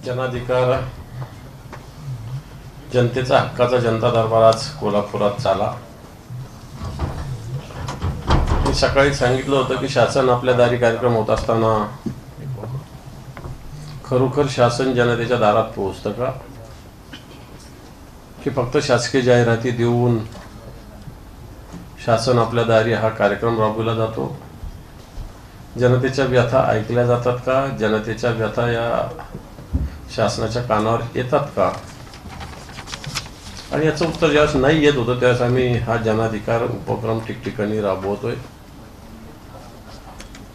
जनाधिकार जनतेचा हक्काचा जनता दरबार आज कोल्हापुरात झाला। मी सकाळी सांगितलं होतं की शासन आपल्या दारी कार्यक्रम होत असताना खरोखर शासन जनतेच्या दारात पोहोचतं का, की फक्त शासकीय जाहिराती देऊन शासन आपल्या दारी हा कार्यक्रम राबवला जातो? जनतेच्या व्यथा ऐकल्या जातात का? जनतेच्या व्यथा या शासनाच्या कानावर येतात का? आणि याचं उत्तर ज्यावेळेस नाही येत होतं त्यावेळेस आम्ही हा जनाधिकार उपक्रम ठिकठिकाणी राबवतोय।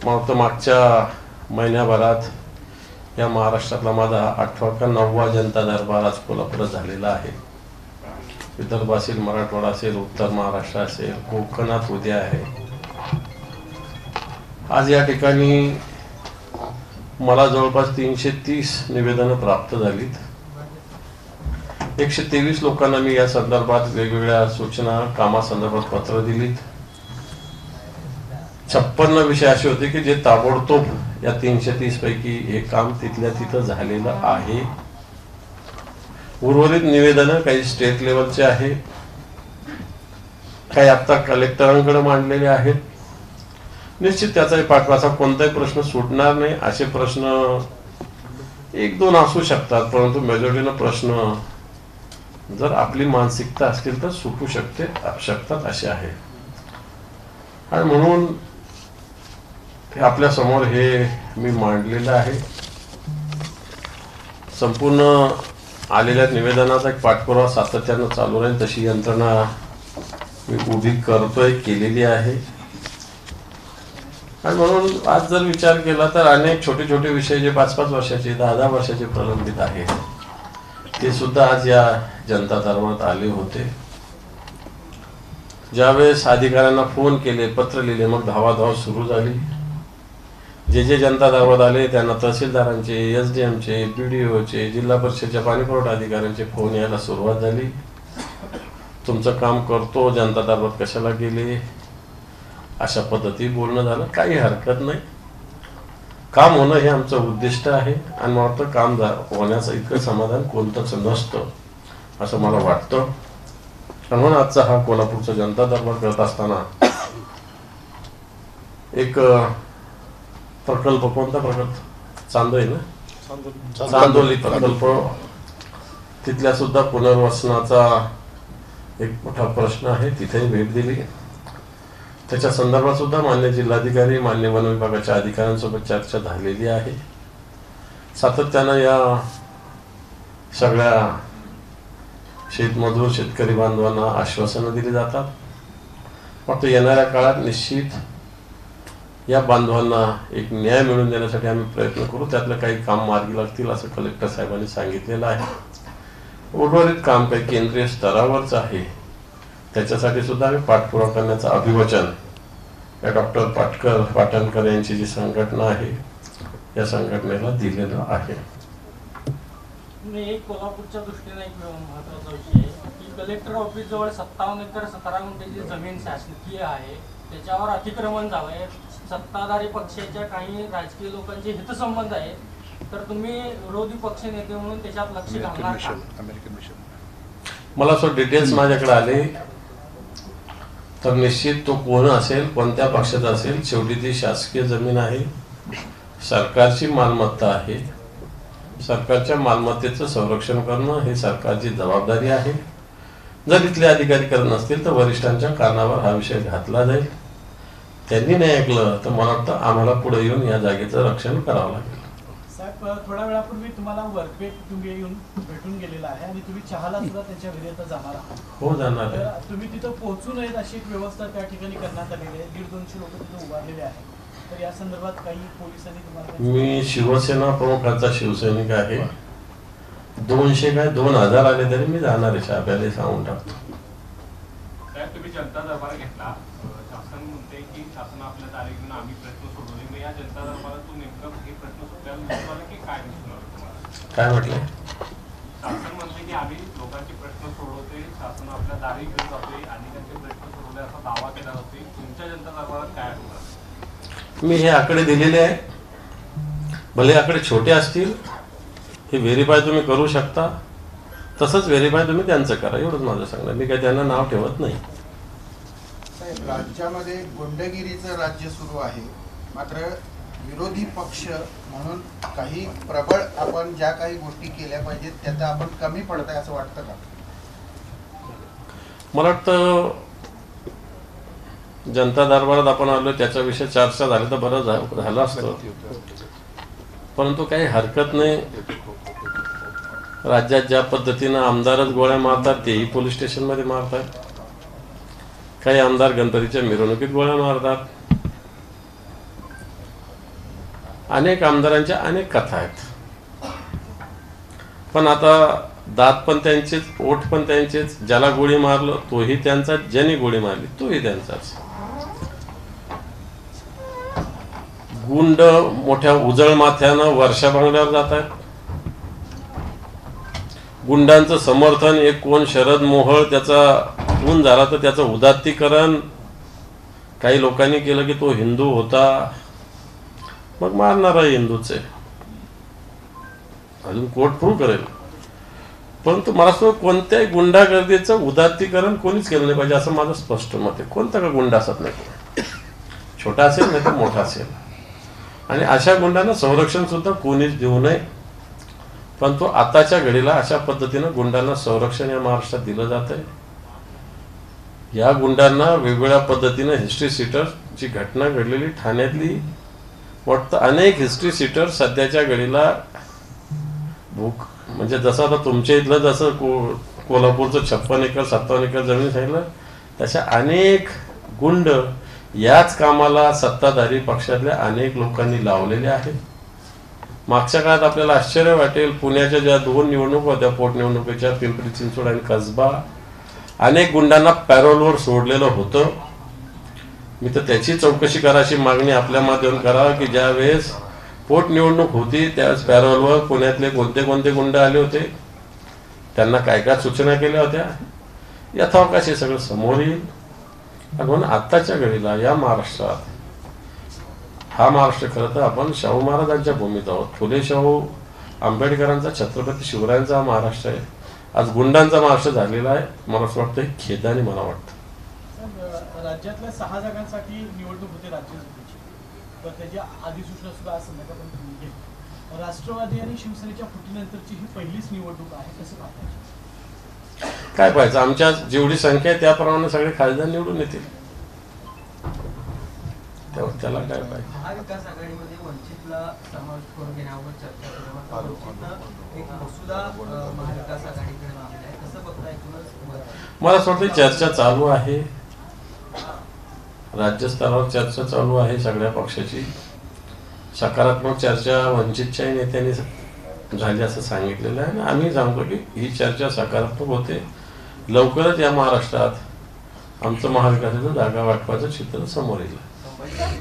मग मागच्या महिन्याभरात या महाराष्ट्रातला माझा 8वा का 9वा जनता दरबार आज कोल्हापुरात झालेला आहे। विदर्भ असेल, मराठवाडा असेल, उत्तर महाराष्ट्र असेल, कोकणात उद्या आहे। आज या ठिकाणी मला जवळपास 330 निवेदनं प्राप्त झालीत। 123 लोकांना मी या संदर्भात वेगवेगळ्या सूचना कामासंदर्भात पत्र दिलीत। 56 विषय असे होते की जे ताबडतोब या 330 पैकी हे काम तिथल्या तिथं झालेलं आहे। उर्वरित निवेदनं काही स्टेट लेवलचे आहे, काही आता कलेक्टरांकडे मांडलेले आहेत। निश्चित त्याचाही पाठवाचा कोणताही प्रश्न सुटणार नाही। असे प्रश्न 1-2 असू शकतात, परंतु मेजॉरिटीनं प्रश्न जर आपली मानसिकता असतील तर सुटू शकतात असे आहे। आणि म्हणून आपल्या समोर हे मी मांडलेलं आहे। संपूर्ण आलेल्या निवेदनाचा एक पाठपुरावा सातत्यानं चालू राहील तशी यंत्रणा मी उभी करतोय, केलेली आहे। आणि म्हणून आज जर विचार केला तर अनेक छोटे छोटे विषय जे 5-5 वर्षाचे 10-10 वर्षाचे प्रलंबित आहेत ते सुद्धा आज या जनता दरबारात आले होते। ज्यावेळेस अधिकाऱ्यांना फोन केले, पत्र लिहिले, मग धावाधाव सुरू झाली। जे जनता दरबारात आले त्यांना तहसीलदारांचे, SDMचे, BDOचे, जिल्हा परिषदेच्या पाणीपुरवठा अधिकाऱ्यांचे फोन यायला सुरुवात झाली। तुमचं काम करतो, जनता दरबारात कशाला गेले, अशा पद्धती बोलणं झालं। काही हरकत नाही, काम होणं हे आमचं उद्दिष्ट आहे। आणि मला वाटतं काम होण्याचं इतकं समाधान कोणतंच नसतं असं मला वाटतं। म्हणून आजचा हा कोल्हापूरचा जनता दरबार करत असताना एक प्रकल्प, कोणता प्रकल्प? चांदोली प्रकल्प, तिथल्या सुद्धा पुनर्वसनाचा एक मोठा प्रश्न आहे, तिथेही भेट दिली। त्याच्या संदर्भात सुद्धा मान्य जिल्हाधिकारी, मान्य वन विभागाच्या अधिकाऱ्यांसोबत चर्चा झालेली आहे। सातत्यानं या सगळ्या शेतमजूर शेतकरी बांधवांना आश्वासनं दिली जातात। फक्त येणाऱ्या काळात निश्चित या बांधवांना एक न्याय मिळवून देण्यासाठी आम्ही प्रयत्न करू। त्यातलं काही काम मार्गी लागतील असं कलेक्टर साहेबांनी सांगितलेलं आहे। उर्वरित काम काही केंद्रीय स्तरावरच आहे, त्याच्यासाठी सुद्धा आम्ही पाठपुरावा करण्याचं अभिवचन या डॉक्टर पाटणकर यांची जी संघटना आहे या संघटनेला दिलेलं आहे। कोल्हापूरच्या दृष्टीने एक महत्त्वाचा विषय की कलेक्टर ऑफिस जवळ 57 एकर 17 गुंठेची जमीन शासकीय आहे, त्याच्यावर अतिक्रमण झालंय। सत्ताधारी पक्षाच्या काही राजकीय लोकांचे हितसंबंध आहेत, तर तुम्ही विरोधी पक्ष नेते म्हणून त्याच्यात लक्ष घालणार का? मला असं डिटेल्स माझ्याकडे आले तर निश्चित तो कोण असेल, कोणत्या पक्षाचा असेल, शेवटी ती शासकीय जमीन आहे, सरकारची मालमत्ता आहे। सरकारच्या मालमत्तेचं संरक्षण करणं हे सरकारची जबाबदारी आहे। जर इथले अधिकारी करत नसतील तर वरिष्ठांच्या कानावर हा विषय घातला जाईल। त्यांनी नाही ऐकलं तर मला वाटतं आम्हाला पुढे येऊन या जागेचं रक्षण करावं लागेल। साहेब, थोड्या वेळापूर्वी तुम्हाला वर्कवेट तुम्ही येऊन भेटून गेलेला आहे आणि तुम्ही चहाला सुद्धा त्यांच्या घरी आता जाणार आहात। हो, जाणार आहे। तुम्ही तिथं पोहोचू नयेत अशी एक व्यवस्था त्या ठिकाणी करण्यात आलेली आहे। 150-200 लोक तिथे उभारलेले आहेत, तर या संदर्भात काही पोलिसांनी तुम्हाला? मी शिवसेना प्रमुखाचा शिवसैनिक आहे। 200 काय 2000 आले तरी मी जाणार आहे, शाब्याला सांगून टाकतो। तुम्ही जनता दरबार घेतला, शासन म्हणते की शासन आपल्या दारी घेऊन आम्ही प्रश्न सोडवले, मग या जनता दरबारातून नेमकं हे प्रश्न सुटायला दिसून आले की काय दिसून आलं तुम्हाला? काय म्हटलं? शासन म्हणते की आम्ही लोकांचे प्रश्न सोडवतोय, शासन आपल्या दारी घेऊन जातोय आणि त्यांचे प्रश्न सोडवले असा दावा केला जातोय। तुमच्या जनता दरबारात काय होणार? मी हे आकडे दिलेले आहे, भले आकडे छोटे असतील हे व्हेरीफाय तुम्ही करू शकता, तसंच व्हेरीफाय तुम्ही त्यांचं करा, एवढंच माझं सांगणं. मी काही त्यांना नाव ठेवत नाही. साहेब, राज्यामध्ये गुंडगिरीचं राज्य सुरू आहे, मात्र विरोधी पक्ष म्हणून काही प्रबळ आपण ज्या काही गोष्टी केल्या पाहिजेत त्यात आपण कमी पडत आहे असं वाटतं का? मला वाटतं जनता दरबारात आपण आलो त्याच्याविषयी चर्चा झाली तर बरं झालं असतं, परंतु काही हरकत नाही. राज्यात ज्या पद्धतीनं आमदारच गोळ्या मारतात तेही पोलीस स्टेशनमध्ये मारतात, काही आमदार गणपतीच्या मिरवणुकीत गोळ्या मारतात. अनेक आमदारांच्या अनेक कथा आहेत, पण आता दात पण त्यांचेच, ओठ पण त्यांचेच. ज्याला गोळी मारलं तोही त्यांचाच, ज्याने गोळी मारली तोही त्यांचाच. गुंड मोठ्या उजळ माथ्यानं वर्षा बंगल्यावर जात आहेत. गुंडांचं समर्थन एक कोण शरद मोहोळ, त्याचा खून झाला तर त्याचं उदात्तीकरण काही लोकांनी केलं की तो हिंदू होता, मग मारणारा हिंदूच आहे, अजून कोर्ट प्रूव्ह करेल. परंतु मला असं कोणत्याही गुंडागर्दीचं उदात्तीकरण कोणीच केलं नाही पाहिजे असं माझं स्पष्ट मत आहे. कोणता का गुंडा असत नाही, छोटा असेल नाही तर मोठा असेल, आणि अशा गुंडांना संरक्षण सुद्धा कोणीच देऊ नये. परंतु आताच्या घडीला अशा पद्धतीनं गुंडांना संरक्षण या महाराष्ट्रात दिलं जात आहे. या गुंडांना वेगवेगळ्या पद्धतीनं हिस्ट्री सीटरची घटना घडलेली ठाण्यातली वाटतं, अनेक हिस्ट्री सीटर सध्याच्या घडीला भूक, म्हणजे जसं आता तुमच्या इथलं जसं कोल्हापूरचं 56 एकर 57 एकर जमीन सांगितलं, तशा अनेक गुंड याच कामाला सत्ताधारी पक्षातल्या अनेक लोकांनी लावलेले आहेत. मागच्या काळात आपल्याला आश्चर्य वाटेल, पुण्याच्या ज्या 2 निवडणुका होत्या, पोटनिवडणुकीच्या, पिंपरी चिंचवड आणि कसबा, अनेक गुंडांना पॅरोलवर सोडलेलं होतं. मी तर त्याची चौकशी करायची मागणी आपल्या माध्यमातून करावं की ज्या वेळेस पोटनिवडणूक होती त्यावेळेस पॅरोलवर पुण्यातले कोणते कोणते गुंड आले होते, त्यांना काय काय सूचना केल्या होत्या, यथावकाश हे सगळं समोर येईल. म्हणून आत्ताच्या घडीला या महाराष्ट्रात, हा महाराष्ट्र खरं तर आपण शाहू महाराजांच्या भूमीत आहोत. फुले शाहू आंबेडकरांचा, छत्रपती शिवरायांचा हा महाराष्ट्र आहे. आज गुंडांचा महाराष्ट्र झालेला आहे. मला असं वाटतं खेदाने मला वाटतं. राज्यातल्या 6 जागांसाठी निवडणूक होते राज्यसभेची, तर त्याची अधिसूचना सुद्धा आज संध्याकाळपर्यंत होईल. राष्ट्रवादी आणि शिवसेनेच्या फुटीनंतरची ही पहिलीच निवडणूक आहे, कसं पाहताय? काय पाहायचं, आमच्या जेवढी संख्या आहे त्याप्रमाणे सगळे खासदार निवडून येतील, त्याला काय पाहिजे. महाविकास आघाडीमध्ये वंचितला समावेश करून घेण्यावर चर्चा केल्यावर वंचितनं एक मसुदा महाविकास आघाडीकडे मागला आहे, कसं बघताय? मला असं वाटतं चर्चा चालू आहे, राज्यस्तरावर चर्चा चालू आहे सगळ्या पक्षाची. सकारात्मक चर्चा वंचितच्याही नेत्यांनी झाली असं सांगितलेलं आहे, आणि आम्ही सांगतो की ही चर्चा सकारात्मक होते. लवकरच या महाराष्ट्रात आमचं महाविकासाचं जागा वाटपाचं चित्र समोर येईल.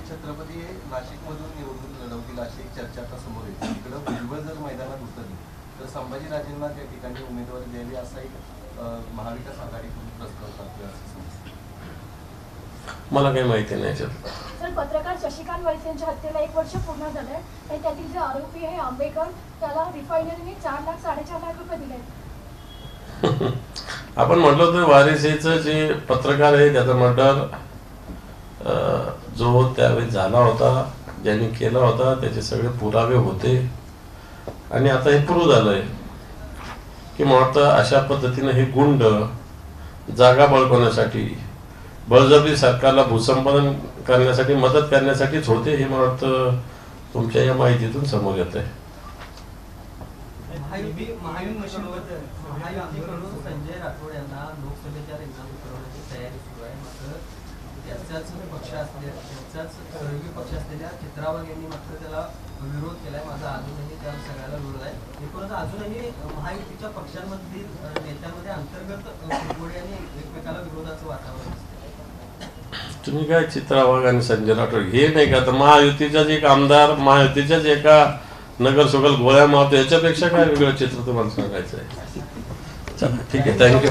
छत्रपती नाशिकमधून निवडणूक लढवतील अशी एक चर्चा आता समोर येते. इकडं भुजबळ जर मैदानात उतरली तर संभाजीराजेंना त्या ठिकाणी उमेदवारी द्यावी असा एक महाविकास आघाडीकडून प्रस्ताव करतोय असं समजतं. मला काही माहिती नाही याच्यात. सर, पत्रकार शशिकांत वैद्यांच्या हत्येला 1 वर्ष पूर्ण झालंय आणि त्यातील जे आरोपी आहे आंबेकर, त्याला रिफायनरीने 4 लाख 4.5 लाख रुपये दिले. आपण म्हटलं होतं वारिसेचं जे पत्रकार आहे त्याचा मर्डर जो त्यावेळी झाला होता, ज्यांनी केला होता, त्याचे सगळे पुरावे होते, आणि आता हे प्रूव्ह झालंय की मला वाटतं अशा पद्धतीने हे गुंड जागा बळकवण्यासाठी, बळजबरी सरकारला भूसंपादन करण्यासाठी, मदत करण्यासाठीच होते, हे मला वाटतं तुमच्या या माहितीतून समोर येत आहे. महायुतीकडून संजय राठोड यांना लोकसभेच्या रिंगणात उतरवण्याची तयारी सुरू आहे. मात्र त्याचाच पक्ष असलेल्या, त्याचाच सहयोगी पक्ष असलेल्या चित्रावाग यांनी मात्र त्याला विरोध केलाय. माझा अजूनही त्या सगळ्याला विरोध आहे. एकूणच अजूनही महायुतीच्या पक्षांमधील नेत्यांमध्ये अंतर्गत फुटबोडी आणि एकमेकाला विरोधाचं वातावरण असतं. तुम्ही काय चित्रावाग आणि संजय राठोड हे नाही का, तर महायुतीचाच एक आमदार महायुतीच्याच एका नगरसेवकाला गोळ्या मारतो, याच्यापेक्षा काय वेगळं चित्र तुम्हाला सांगायचं आहे. चला ठीक आहे, थँक्यू.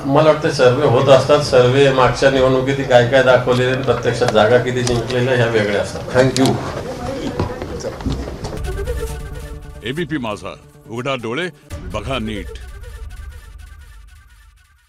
मला वाटतं सर्वे होत असतात. सर्वे मागच्या निवडणुकीत काय काय दाखवलेले आणि प्रत्यक्षात जागा किती जिंकलेल्या ह्या वेगळ्या असतात. थँक्यू. एबीपी माझा, उघडा डोळे बघा नीट.